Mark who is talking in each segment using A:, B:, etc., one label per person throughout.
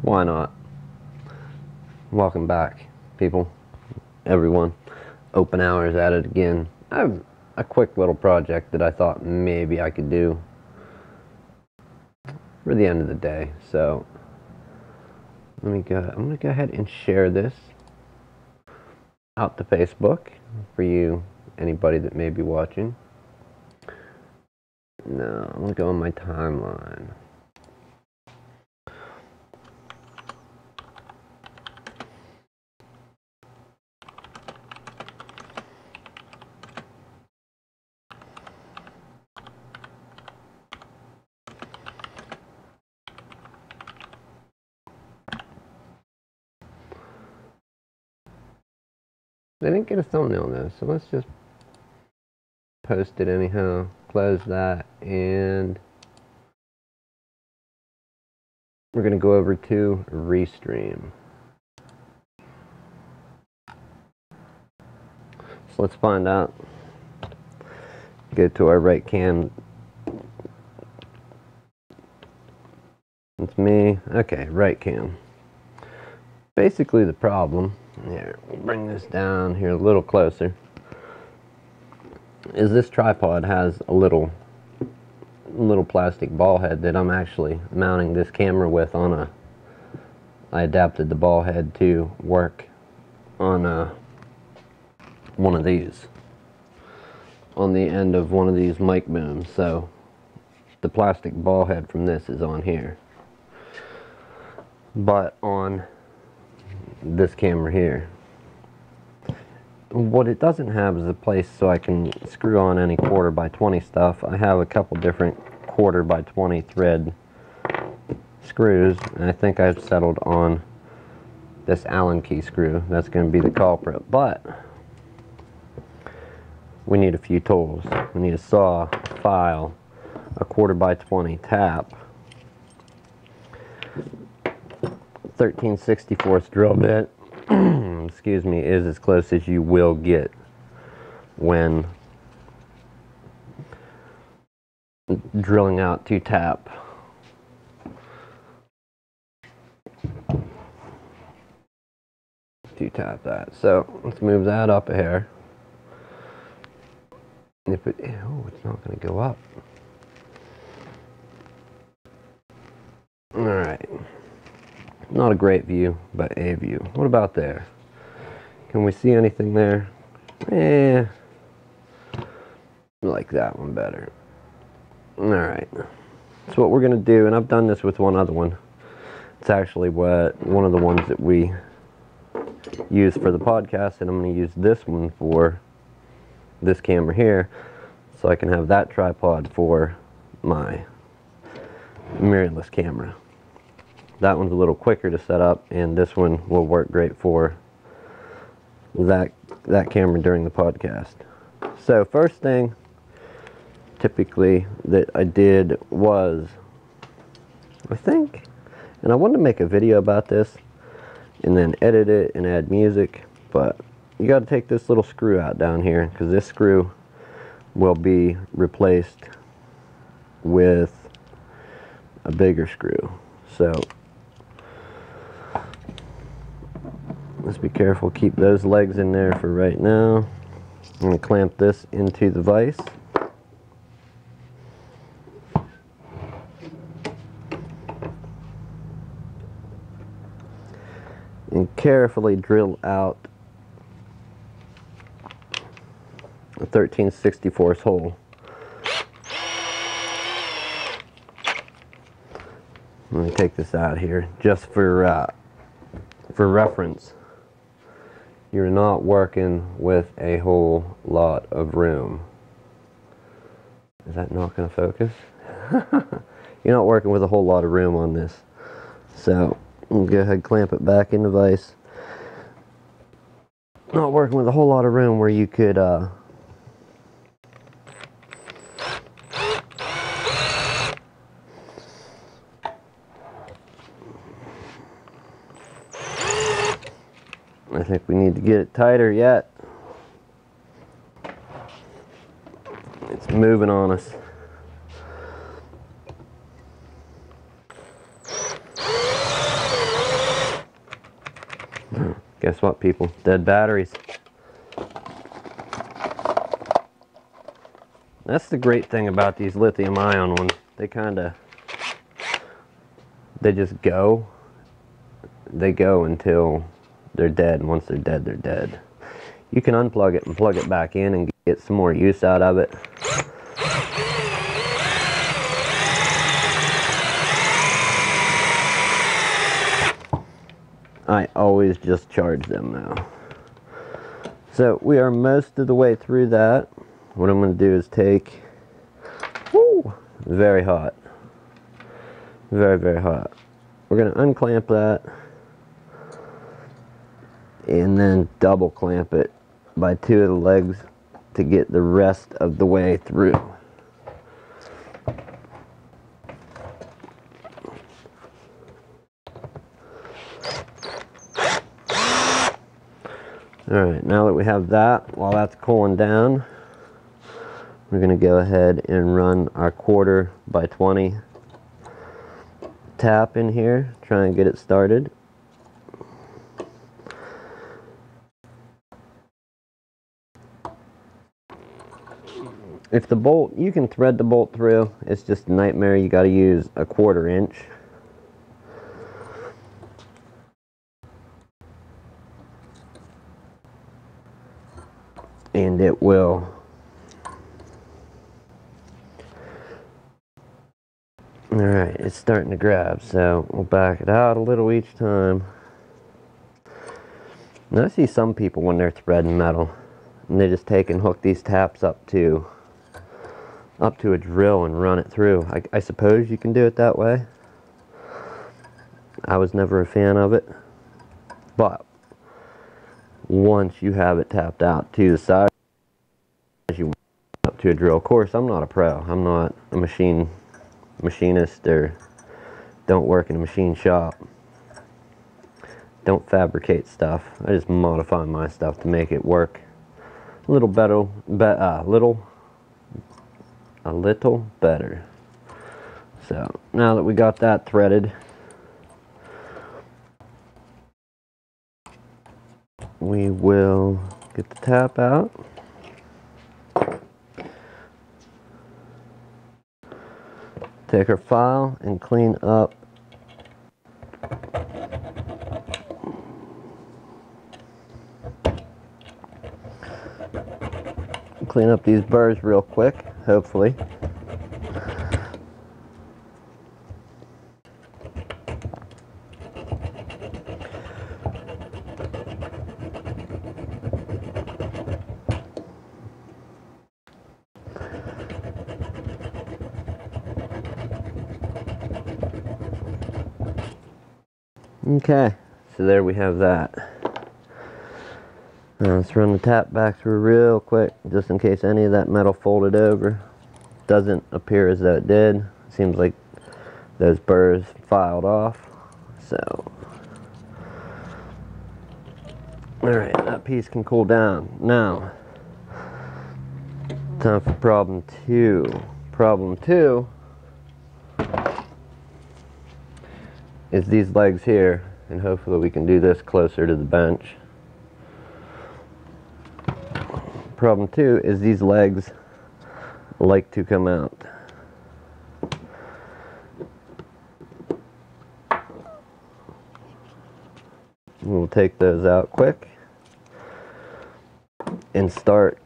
A: Why not? Welcome back, people, everyone. Open hours at it again. I have a quick little project that I thought maybe I could do for the end of the day. So I'm gonna go ahead and share this out to Facebook for you, anybody that may be watching. No, I'm gonna go on my timeline. They didn't get a thumbnail though, so let's just post it anyhow. Close that, and we're gonna go over to Restream. So let's find out. Go to our right cam. It's me. Okay, right cam. Basically the problem, here, we'll bring this down here a little closer, is this tripod has a little plastic ball head that I'm actually mounting this camera with on I adapted the ball head to work on one of these, on the end of one of these mic booms. So the plastic ball head from this is on here, but on this camera here, what it doesn't have is a place so I can screw on any 1/4x20 stuff. I have a couple different 1/4x20 thread screws, and I think I've settled on this Allen key screw. That's going to be the culprit, but we need a few tools. We need a saw, a file, a 1/4x20 tap, 13/64 drill bit, excuse me, is as close as you will get when drilling out to tap. To tap that. So let's move that up a hair. If it, oh, it's not going to go up. All right. Not a great view, but a view. What about there? Can we see anything there? I like that one better. Alright. So what we're going to do, and I've done this with one other one. It's actually one of the ones that we use for the podcast, and I'm going to use this one for this camera here, so I can have that tripod for my mirrorless camera. That one's a little quicker to set up, and this one will work great for that camera during the podcast. So first thing typically that I did was, I think, and I wanted to make a video about this and then edit it and add music, but you got to take this little screw out down here, because this screw will be replaced with a bigger screw. So let's be careful, keep those legs in there for right now. I'm going to clamp this into the vise. And carefully drill out a 13/64 hole. Let me take this out here just for reference. You're not working with a whole lot of room. Is that not going to focus? You're not working with a whole lot of room on this. So we'll go ahead and clamp it back in the vise. Not working with a whole lot of room where you could I think we need to get it tighter yet. It's moving on us. Guess what, people? Dead batteries. That's the great thing about these lithium ion ones. They just go. They go until they're dead, and once they're dead, they're dead. You can unplug it and plug it back in and get some more use out of it. I always just charge them now. So we are most of the way through that. What I'm going to do is take, whoo, very hot, very, very hot. We're going to unclamp that and then double clamp it by 2 of the legs to get the rest of the way through. Alright, now that we have that, while that's cooling down, we're going to go ahead and run our 1/4x20 tap in here, try and get it started. If the bolt, you can thread the bolt through, it's just a nightmare. You got to use a 1/4 inch. And it will. Alright, it's starting to grab, so we'll back it out a little each time. Now I see some people when they're threading metal, and they just take and hook these taps up to a drill and run it through. I suppose you can do it that way. I was never a fan of it, but once you have it tapped out to the side, you up to a drill. Of course, I'm not a pro. I'm not a machinist, or don't work in a machine shop. Don't fabricate stuff. I just modify my stuff to make it work a little better, a little better. So now that we got that threaded, we will get the tap out. Take our file and clean up these burrs real quick, hopefully. Okay, so there we have that. Now let's run the tap back through real quick, just in case any of that metal folded over. Doesn't appear as though it did. Seems like those burrs filed off. So, alright, that piece can cool down. Now, time for problem 2. Problem 2 is these legs here, and hopefully we can do this closer to the bench. Problem 2 is these legs like to come out. We'll take those out quick and start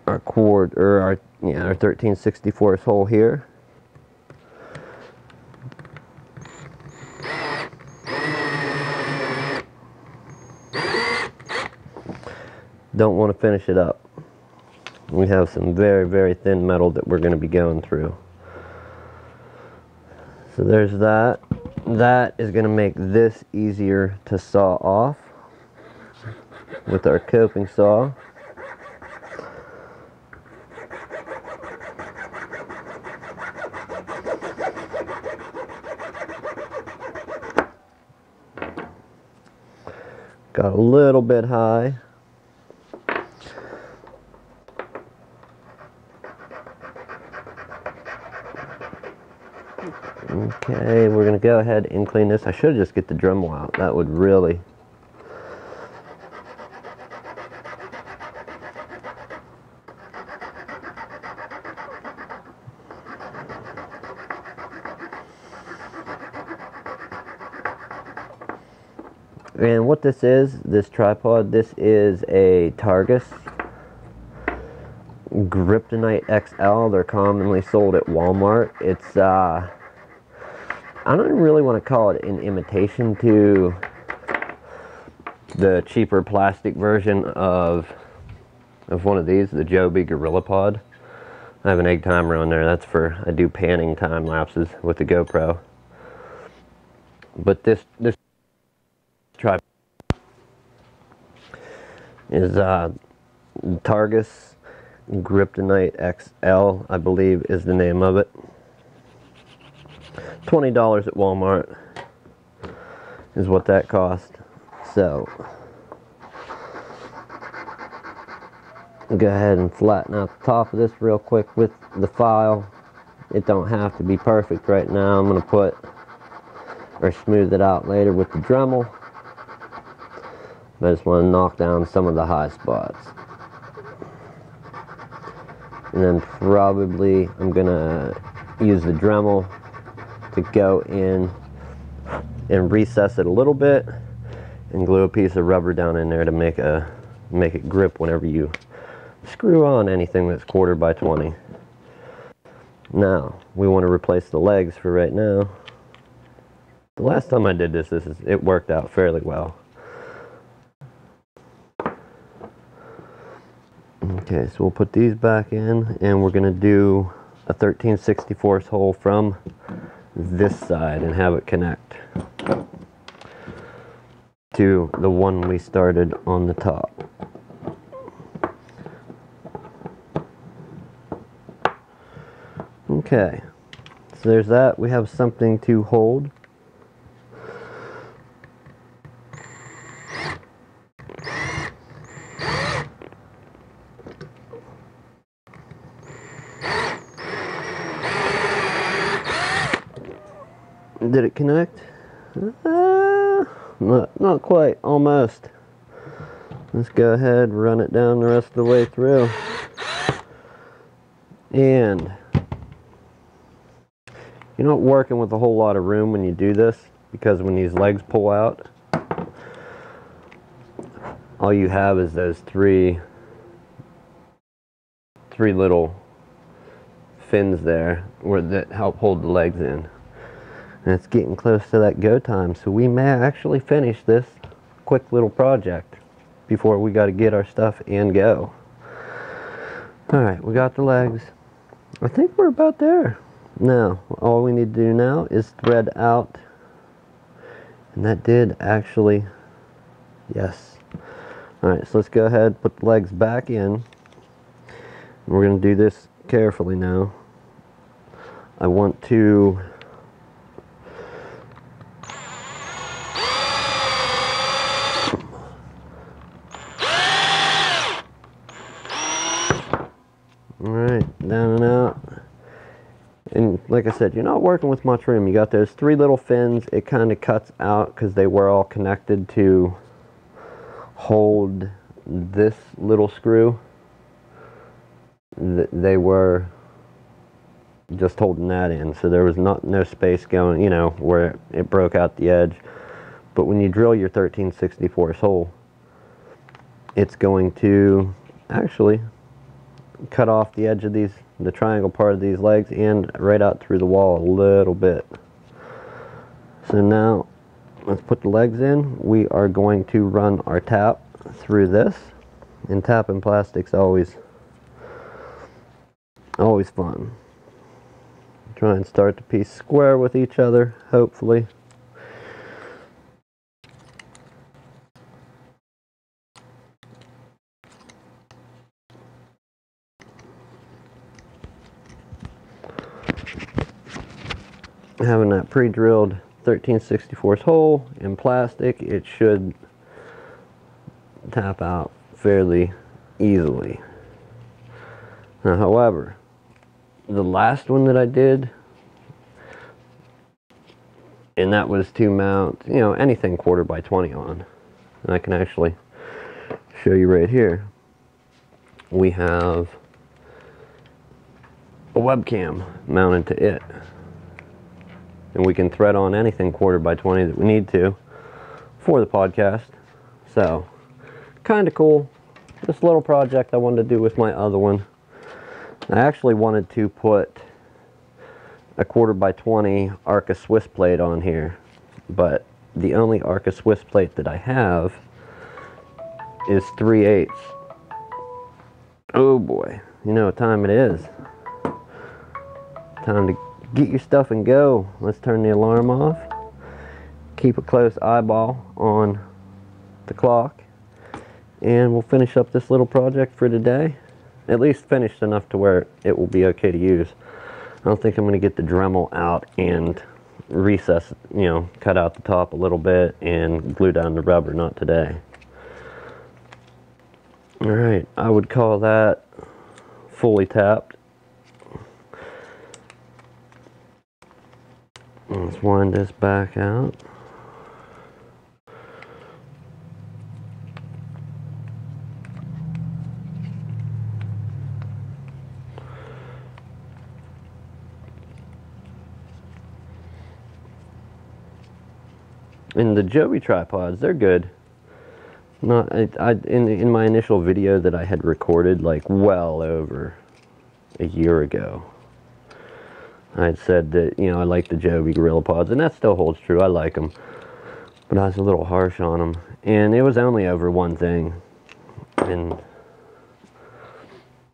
A: our our 13/64 hole here. Don't want to finish it up. We have some very, very thin metal that we're going to be going through. So there's that. That is going to make this easier to saw off with our coping saw. Got a little bit high. Okay, we're gonna go ahead and clean this. I should just get the Dremel out. That would really... And what this is, this tripod, this is a Targus Kryptonite XL. They're commonly sold at Walmart. It's, I don't really want to call it an imitation to the cheaper plastic version of one of these, the Joby Gorilla Pod. I have an egg timer on there. That's for, I do panning time lapses with the GoPro. But this tripod is Targus Kryptonite XL, I believe is the name of it. $20 at Walmart is what that cost. So go ahead and flatten out the top of this real quick with the file. It don't have to be perfect right now. I'm going to put or smooth it out later with the Dremel. I just want to knock down some of the high spots. And then probably I'm going to use the Dremel to go in and recess it a little bit and glue a piece of rubber down in there to make it grip whenever you screw on anything that's 1/4 by 20. Now, we want to replace the legs for right now. The last time I did this, it worked out fairly well. Okay, so we'll put these back in, and we're going to do a 13/64 hole from this side and have it connect to the one we started on the top. Okay, so there's that. We have something to hold. Did it connect? Not quite, almost. Let's go ahead and run it down the rest of the way through. And you're not working with a whole lot of room when you do this, because when these legs pull out, all you have is those three little fins there that help hold the legs in. And it's getting close to that go time, so we may actually finish this quick little project before we got to get our stuff and go. Alright, we got the legs. I think we're about there. Now, all we need to do now is thread out. And that did actually, yes. Alright, so let's go ahead, put the legs back in. We're going to do this carefully now. I want to alright, down and out. And like I said, you're not working with much room. You got those three little fins. It kind of cuts out because they were all connected to hold this little screw. They were just holding that in, so there was no space going, you know, where it broke out the edge. But when you drill your 13/64 hole, it's going to actually cut off the edge of the triangle part of these legs and right out through the wall a little bit. So now let's put the legs in. We are going to run our tap through this, and tapping plastic's always fun. Try and start the piece square with each other, hopefully. Having that pre-drilled 13/64 hole in plastic, it should tap out fairly easily. Now, however, the last one that I did, And that was to mount, you know, anything 1/4x20 on. And I can actually show you right here. We have a webcam mounted to it. And we can thread on anything 1/4x20 that we need to for the podcast. So, kind of cool. This little project I wanted to do with my other one. I actually wanted to put a 1/4x20 Arca Swiss plate on here, but the only Arca Swiss plate that I have is 3/8. Oh boy, you know what time it is. Time to get your stuff and go. Let's turn the alarm off. Keep a close eyeball on the clock, and we'll finish up this little project for today. At least finished enough to where it will be okay to use. I don't think I'm going to get the Dremel out and recess, you know, cut out the top a little bit and glue down the rubber, not today. Alright, I would call that fully tapped. Let's wind this back out. And the Joby tripods, they're good. Not in my initial video that I had recorded like well over a year ago, I had said that, you know, I like the Joby Gorilla Pods, and that still holds true. I like them, but I was a little harsh on them, and it was only over one thing. And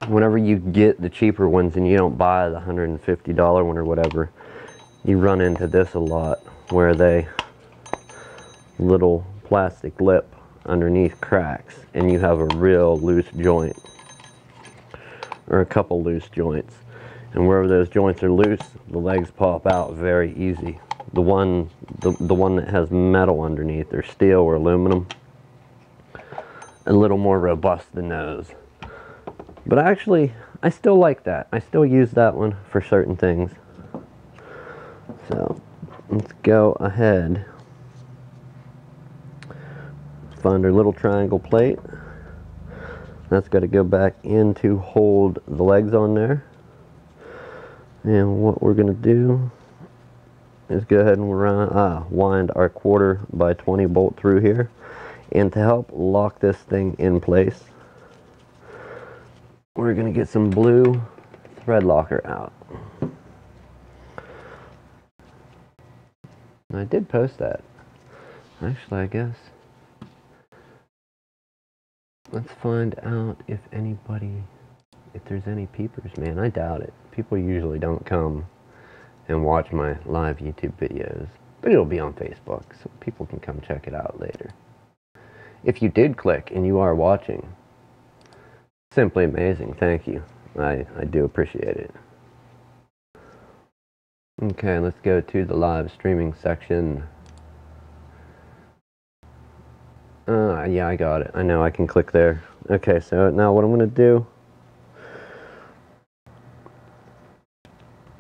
A: whenever you get the cheaper ones and you don't buy the $150 one or whatever, you run into this a lot, where they little plastic lip underneath cracks and you have a real loose joint or a couple loose joints, and wherever those joints are loose, the legs pop out very easy. The one that has metal underneath, or steel or aluminum, a little more robust than those. But actually, I still like that. I still use that one for certain things. So let's go ahead, find our little triangle plate. That's got to go back in to hold the legs on there. And what we're going to do is go ahead and wind our 1/4x20 bolt through here. And to help lock this thing in place, we're going to get some blue thread locker out. I did post that. Actually, I guess. Let's find out if there's any peepers, man. I doubt it. People usually don't come and watch my live YouTube videos, but it'll be on Facebook, so people can come check it out later. If you did click and you are watching, simply amazing. Thank you. I do appreciate it. Okay, let's go to the live streaming section. Yeah, I got it. I know I can click there. Okay, so now what I'm going to do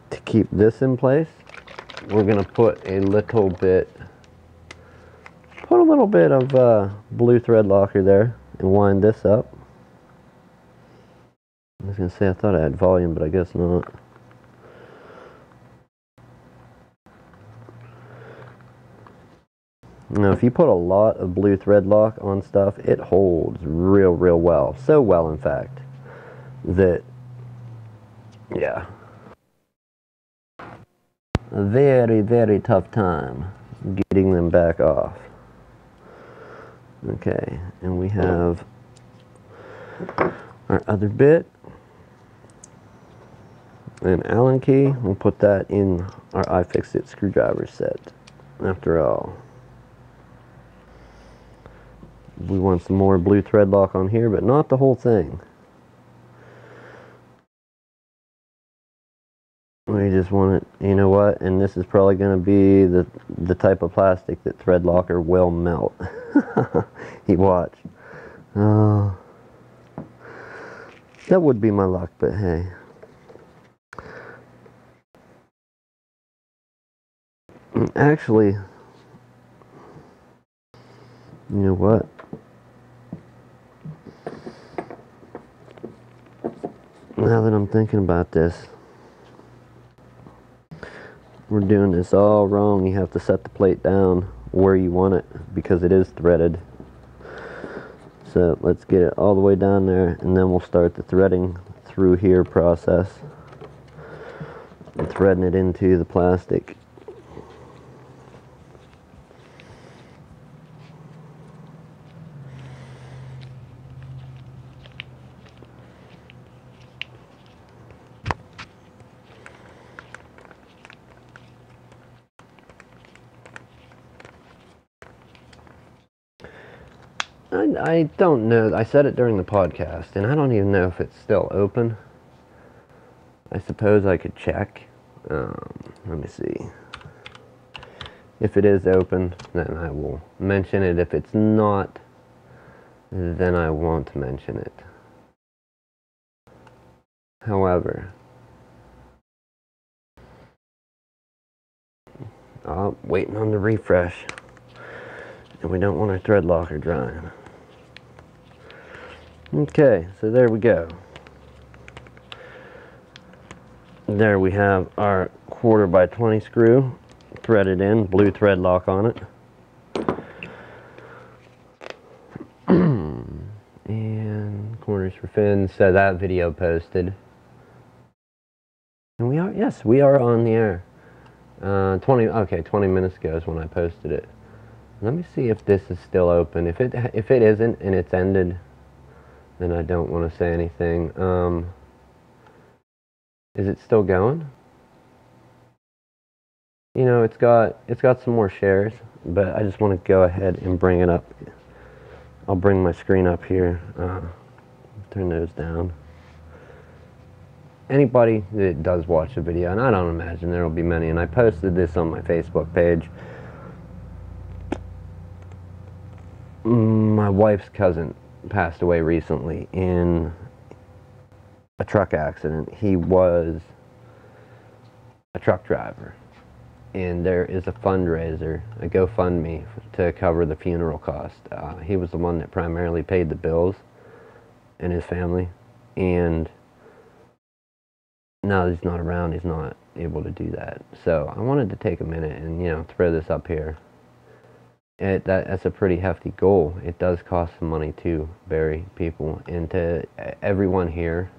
A: to keep this in place, we're going to put a little bit of blue thread locker there and wind this up. I was going to say I thought I had volume, but I guess not. Now, if you put a lot of blue thread lock on stuff, it holds real well. So well, in fact, that, yeah, a very tough time getting them back off. Okay, and we have our other bit, an Allen key. We'll put that in our iFixit screwdriver set. After all, we want some more blue thread lock on here, but not the whole thing. We just want it, you know what, and this is probably going to be the type of plastic that thread locker will melt. You watch. Oh, that would be my luck, but hey. Actually, you know what? Now that I'm thinking about this, we're doing this all wrong. You have to set the plate down where you want it because it is threaded. So let's get it all the way down there, and then we'll start the threading through here process. And threading it into the plastic. I don't know. I said it during the podcast, and I don't even know if it's still open. I suppose I could check. Let me see. If it is open, then I will mention it. If it's not, then I won't mention it. However, waiting on the refresh, and we don't want our thread locker drying. Okay, so there we go. There we have our 1/4 by 20 screw threaded in, blue thread lock on it. And corners for fins, so that video posted. And we are on the air. 20 minutes ago is when I posted it. Let me see if this is still open. If it isn't and it's ended, then I don't want to say anything. Is it still going? You know, it's got some more shares, but I just want to go ahead and bring it up. I'll bring my screen up here. Turn those down. Anybody that does watch the video, and I don't imagine there will be many, and I posted this on my Facebook page. My wife's cousin passed away recently in a truck accident. He was a truck driver, and there is a fundraiser, a GoFundMe, to cover the funeral cost. He was the one that primarily paid the bills in his family, and now that he's not around, he's not able to do that. So I wanted to take a minute and, you know, throw this up here. That's a pretty hefty goal. It does cost some money to bury people, and to everyone here,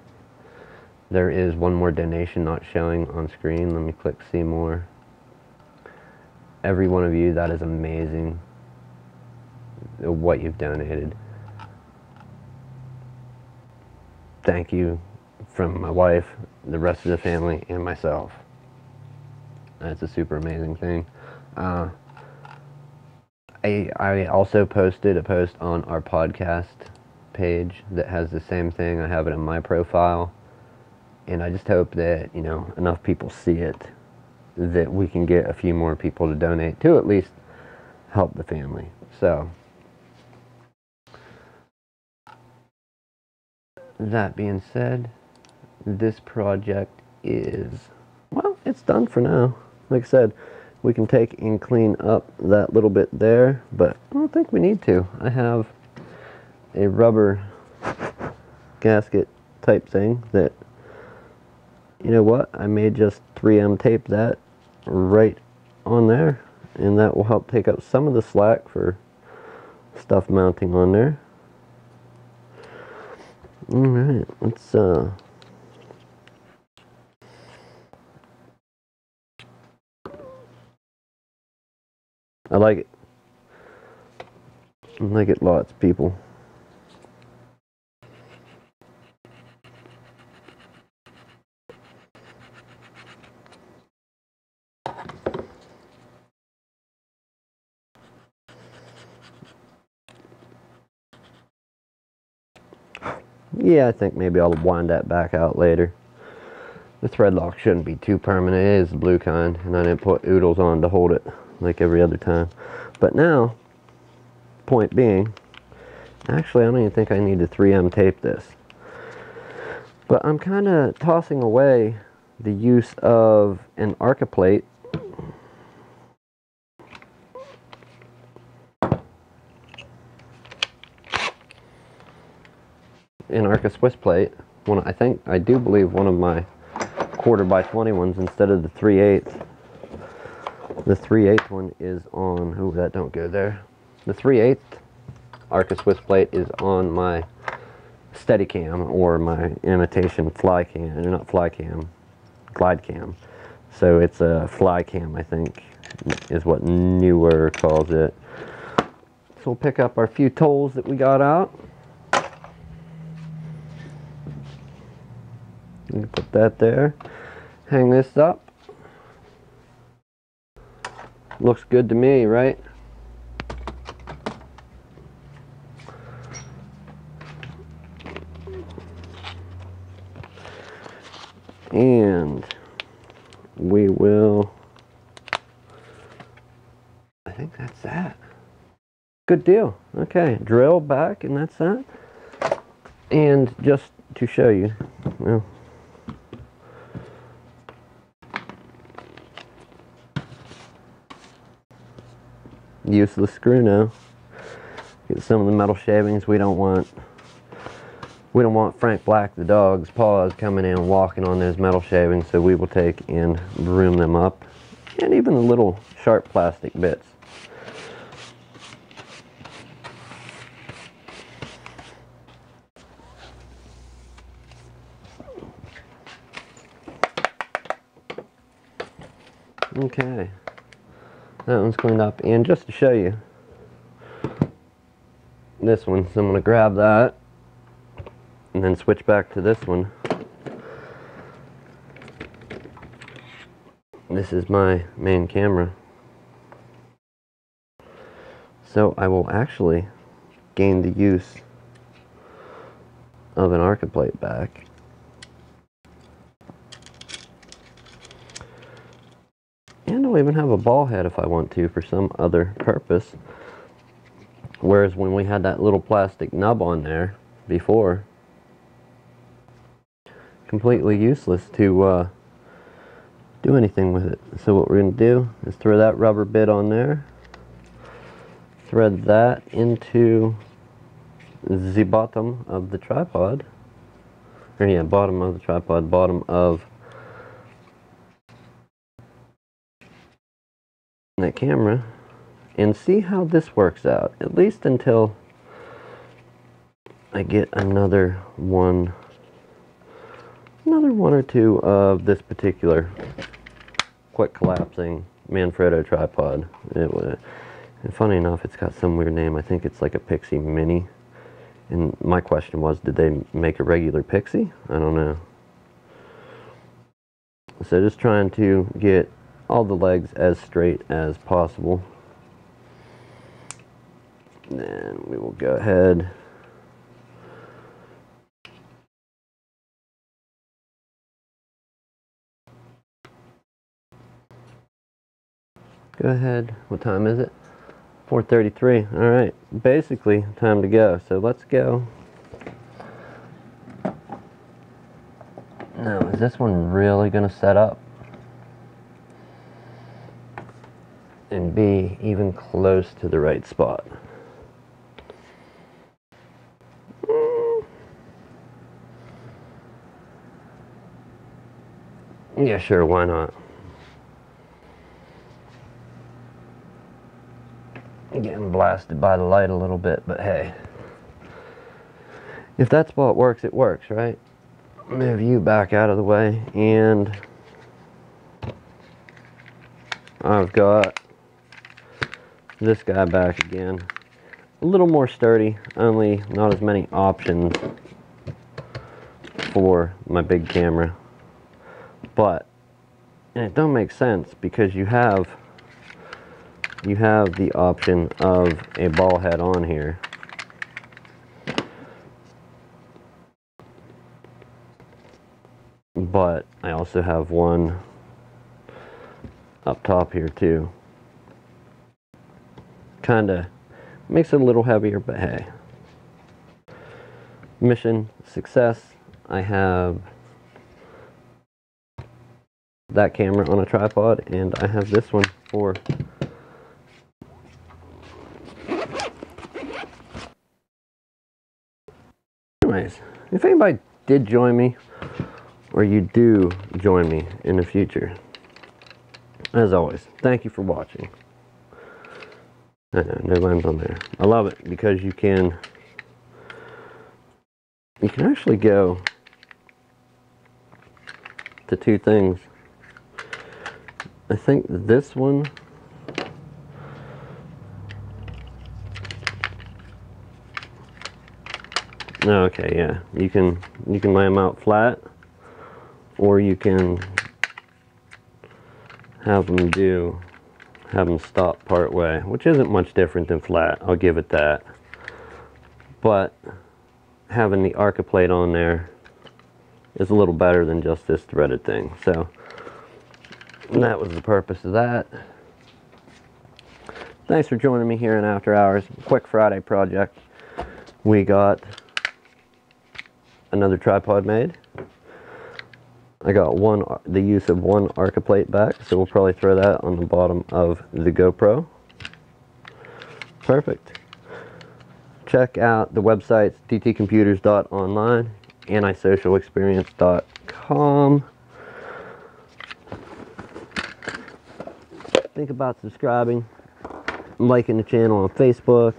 A: there is one more donation not showing on screen. Let me click see more. Every one of you, that is amazing what you've donated. Thank you from my wife, the rest of the family, and myself. That's a super amazing thing. I also posted a post on our podcast page that has the same thing. I have it in my profile, and I just hope that, you know, enough people see it that we can get a few more people to donate to at least help the family. So that being said, this project is, well, it's done for now. Like I said, we can take and clean up that little bit there, but I don't think we need to. I have a rubber gasket type thing that, you know what, I may just 3M tape that right on there, and that will help take up some of the slack for stuff mounting on there. Alright, let's I like it. I like it lots, people. Yeah, I think maybe I'll wind that back out later. The thread lock shouldn't be too permanent. It is the blue kind, and I didn't put oodles on to hold it like every other time. But now, point being, actually I don't even think I need to 3M tape this. But I'm kind of tossing away the use of an Arca plate an Arca Swiss plate. I do believe one of my 1/4 by 20 ones instead of the 3/8. The 3/8 one is on, oh, that don't go there. The 3/8 Arca Swiss plate is on my Steadicam, or my imitation fly cam, not fly cam, glide cam. So it's a fly cam, I think, is what Newer calls it. So we'll pick up our few tools that we got out. Put that there. Hang this up. Looks good to me, right? And we will, I think that's that. Good deal. Okay, drill back, and that's that. And just to show you, well, useless screw now. Get some of the metal shavings. We don't want Frank Black the dog's paws coming in and walking on those metal shavings, so we will take and broom them up, and even the little sharp plastic bits. Okay, that one's cleaned up, and just to show you this one, so I'm going to grab that and then switch back to this one. This is my main camera, so I will actually gain the use of an Arca plate back. And I'll even have a ball head if I want to for some other purpose. Whereas when we had that little plastic nub on there before, completely useless to do anything with it. So what we're going to do is throw that rubber bit on there, thread that into the bottom of the tripod, or yeah, bottom of the tripod, bottom of that camera, and see how this works out, at least until I get another one or two of this particular quick collapsing Manfrotto tripod. And funny enough, it's got some weird name. I think it's like a Pixie Mini, and my question was, did they make a regular Pixie? I don't know. So just trying to get all the legs as straight as possible. Then we will go ahead what time is it? 4:33. All right, basically time to go, so let's go. Now, is this one really gonna set up and be even close to the right spot? Yeah, sure, why not? Getting blasted by the light a little bit, but hey, if that spot works, it works, right? Move you back out of the way, and I've got this guy back again. A little more sturdy, only not as many options for my big camera. But, and it don't make sense because you have the option of a ball head on here. But I also have one up top here too. Kinda makes it a little heavier, but hey. Mission success. I have that camera on a tripod, and I have this one for anyways. if anybody did join me, or you do join me in the future, as always, thank you for watching. I know, no lens on there. I love it because you can actually go to two things. I think this one, okay, yeah, you can lay them out flat, or you can have them stop part way, which isn't much different than flat, I'll give it that. But having the Arca plate on there is a little better than just this threaded thing. So that was the purpose of that. Thanks for joining me here in After Hours. Quick Friday project. We got another tripod made. I got the use of one Arca plate back, so we'll probably throw that on the bottom of the GoPro. Perfect. Check out the websites dtcomputers.online, antisocialexperience.com. Think about subscribing, liking the channel on Facebook.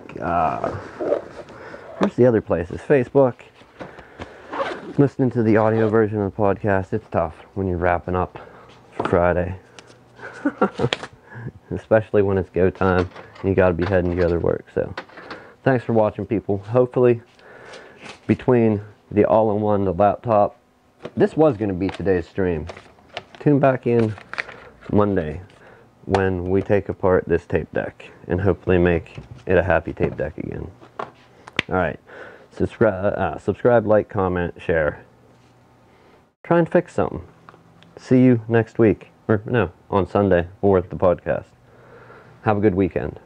A: Where's the other places? Facebook. Listening to the audio version of the podcast, it's tough when you're wrapping up for Friday. Especially when it's go time and you gotta be heading together to work. So thanks for watching, people. Hopefully between the all-in-one, the laptop, this was gonna be today's stream. Tune back in Monday when we take apart this tape deck and hopefully make it a happy tape deck again. Alright. Subscribe, like, comment, share. Try and fix something. See you next week. Or, no, on Sunday for the podcast. Have a good weekend.